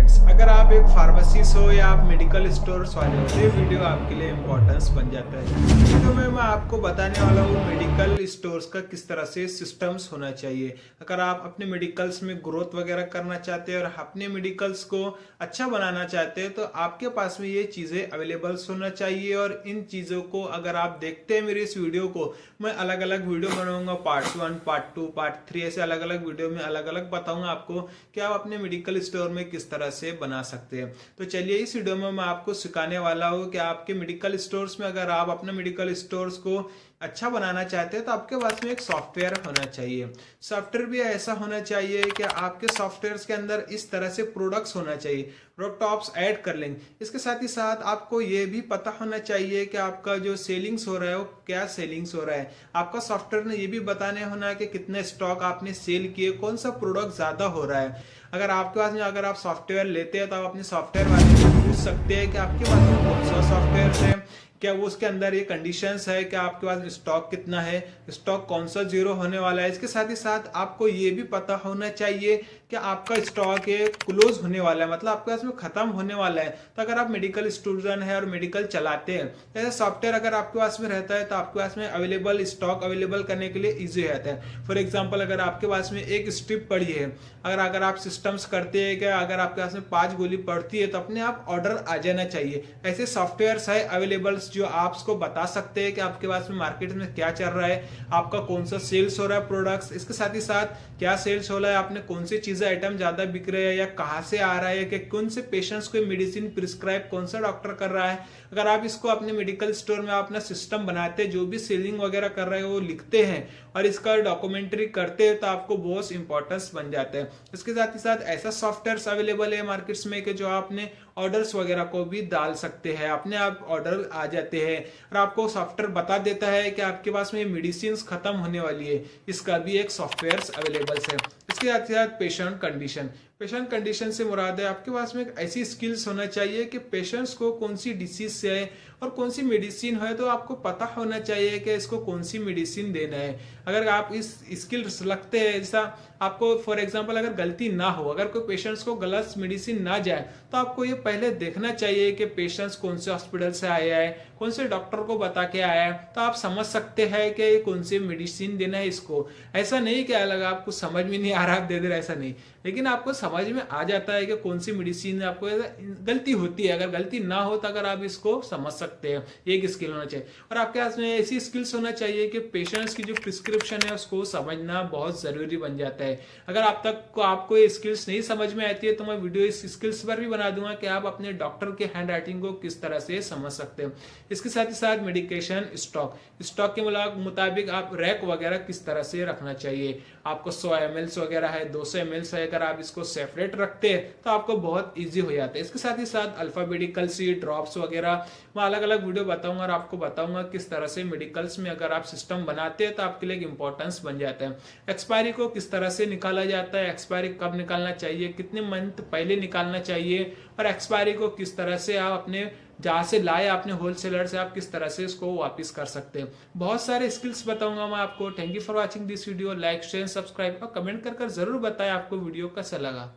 Friends, अगर आप एक फार्मेसिस्ट हो या आप मेडिकल स्टोर्स वाले हो तो ये वीडियो आपके लिए इम्पोर्टेंस बन जाता है। इस वीडियो में मैं आपको बताने वाला हूँ मेडिकल स्टोर्स का किस तरह से सिस्टम्स होना चाहिए। अगर आप अपने मेडिकल्स में ग्रोथ वगैरह करना चाहते हैं और अपने मेडिकल्स को अच्छा बनाना चाहते हैं तो आपके पास में ये चीज़ें अवेलेबल्स होना चाहिए। और इन चीज़ों को अगर आप देखते हैं मेरे इस वीडियो को, मैं अलग अलग वीडियो बनाऊंगा, पार्ट 1, पार्ट 2, पार्ट 3, ऐसे अलग अलग वीडियो में अलग अलग बताऊंगा आपको कि आप अपने मेडिकल स्टोर में किस तरह से बना सकते हैं। तो चलिए इस वीडियो में मैं आपको सिखाने वाला हूँ कि आपके मेडिकल स्टोर्स में अगर आप अपने मेडिकल स्टोर्स को अच्छा बनाना चाहते हैं तो आपके पास में एक सॉफ्टवेयर होना चाहिए। सॉफ्टवेयर भी ऐसा होना चाहिए कि आपके सॉफ्टवेयर के अंदर इस तरह से प्रोडक्ट्स होना चाहिए, प्रोडक्ट आप ऐड कर लेंगे। इसके साथ ही साथ आपको ये भी पता होना चाहिए कि आपका जो सेलिंग्स हो रहा है वो क्या सेलिंग्स हो रहा है। आपका सॉफ्टवेयर ने ये भी बताने होना है कि कितने स्टॉक आपने सेल किए, कौन सा प्रोडक्ट ज्यादा हो रहा है। अगर आपके पास में अगर आप सॉफ्टवेयर लेते हैं तो आप अपने सॉफ्टवेयर वाले से पूछ सकते हैं कि आपके पास में कौन सा सॉफ्टवेयर है, क्या वो उसके अंदर ये कंडीशंस है कि आपके पास स्टॉक कितना है, स्टॉक कौन सा जीरो होने वाला है। इसके साथ ही साथ आपको ये भी पता होना चाहिए कि आपका स्टॉक है क्लोज होने वाला है, मतलब आपके पास में खत्म होने वाला है। तो अगर आप मेडिकल स्टूडेंट है और मेडिकल चलाते हैं तो ऐसा सॉफ्टवेयर अगर आपके पास में रहता है तो आपके पास में अवेलेबल स्टॉक अवेलेबल करने के लिए ईजी रहता है। फॉर एग्जाम्पल, अगर आपके पास में एक स्ट्रिप पड़ी है, अगर आप सिस्टम्स करते हैं कि अगर आपके पास में 5 गोली पड़ती है तो अपने आप ऑर्डर आ जाना चाहिए। ऐसे सॉफ्टवेयर है अवेलेबल जो आपको बता सकते हैं कि आपके पास में मार्केट में क्या चल रहा है, आपका कौन सा सेल्स हो रहा है प्रोडक्ट्स, इसके साथ ही साथ क्या सेल्स हो रहा है, आपने कौन सी चीजें आइटम ज्यादा बिक रहे हैं या कहां से आ रहा है, कि कौन से पेशेंट्स को मेडिसिन प्रिस्क्राइब कौन सा डॉक्टर कर रहा है। अगर आप इसको अपने मेडिकल स्टोर में अपना सिस्टम बनाते हैं, जो भी सेलिंग वगैरह कर रहे हैं वो लिखते हैं और इसका डॉक्यूमेंट्री करते हैं तो आपको बहुत इंपॉर्टेंस बन जाता है। इसके साथ ही साथ ऐसा सॉफ्टवेयर अवेलेबल है मार्केट्स में कि जो आपने ऑर्डर्स वगैरह को भी डाल सकते हैं, अपने आप ऑर्डर आ जाते हैं और आपको सॉफ्टवेयर बता देता है कि आपके पास में मेडिसिन खत्म होने वाली है। इसका भी एक सॉफ्टवेयर अवेलेबल है। इसके साथ ही साथ पेशेंट कंडीशन से मुराद है आपके पास में एक ऐसी स्किल्स होना चाहिए कि पेशेंट्स को कौन सी डिसीज से है और कौन सी मेडिसिन है तो आपको पता होना चाहिए कि इसको कौन सी मेडिसिन देना है। अगर आप इस स्किल्स रखते हैं, जैसा आपको फॉर एग्जांपल अगर गलती ना हो, अगर कोई पेशेंट्स को गलत मेडिसिन ना जाए तो आपको ये पहले देखना चाहिए कि पेशेंट्स कौन से हॉस्पिटल से आया है, कौन से डॉक्टर को बता के आया है, तो आप समझ सकते हैं कि कौन सी मेडिसिन देना है इसको। ऐसा नहीं कि अलग आपको समझ में नहीं आ रहा आप दे दे रहे, ऐसा नहीं, लेकिन आपको समझ में आ जाता है कि कौन सी मेडिसिन आपको गलती होती है। अगर गलती ना हो तो अगर आप इसको समझ सकते हैं, एक स्किल होना चाहिए। और आपके पास में ऐसी स्किल्स होना चाहिए कि पेशेंट्स की जो प्रिस्क्रिप्शन है उसको समझना बहुत जरूरी बन जाता है। अगर आप तक को आपको ये स्किल्स नहीं समझ में आती है तो मैं वीडियो इस स्किल्स पर भी बना दूंगा कि आप अपने डॉक्टर के हैंड राइटिंग को किस तरह से समझ सकते हैं। इसके साथ ही साथ मेडिकेशन स्टॉक के मुताबिक आप रैक वगैरह किस तरह से रखना चाहिए। आपको 100 ml वगैरह है, 200 ml है, अगर आप इसको सेपरेट रखते हैं तो आपको बहुत इजी हो जाता है। इसके साथ ही साथ अल्फाबेटिकल सी ड्रॉप्स वगैरह मैं अलग अलग वीडियो बताऊंगा और आपको बताऊंगा किस तरह से मेडिकल्स में अगर आप सिस्टम बनाते हैं तो आपके लिए इंपॉर्टेंस बन जाता है। एक्सपायरी को किस तरह से निकाला जाता है, एक्सपायरी कब निकालना चाहिए, कितने मंथ पहले निकालना चाहिए, और एक्सपायरी को किस तरह से आप अपने जहां से लाए अपने होलसेलर से आप किस तरह से इसको वापस कर सकते हैं। बहुत सारे स्किल्स बताऊंगा मैं आपको। Thank you for watching this video. Like share subscribe और कमेंट कर जरूर बताएं आपको वीडियो कैसा लगा।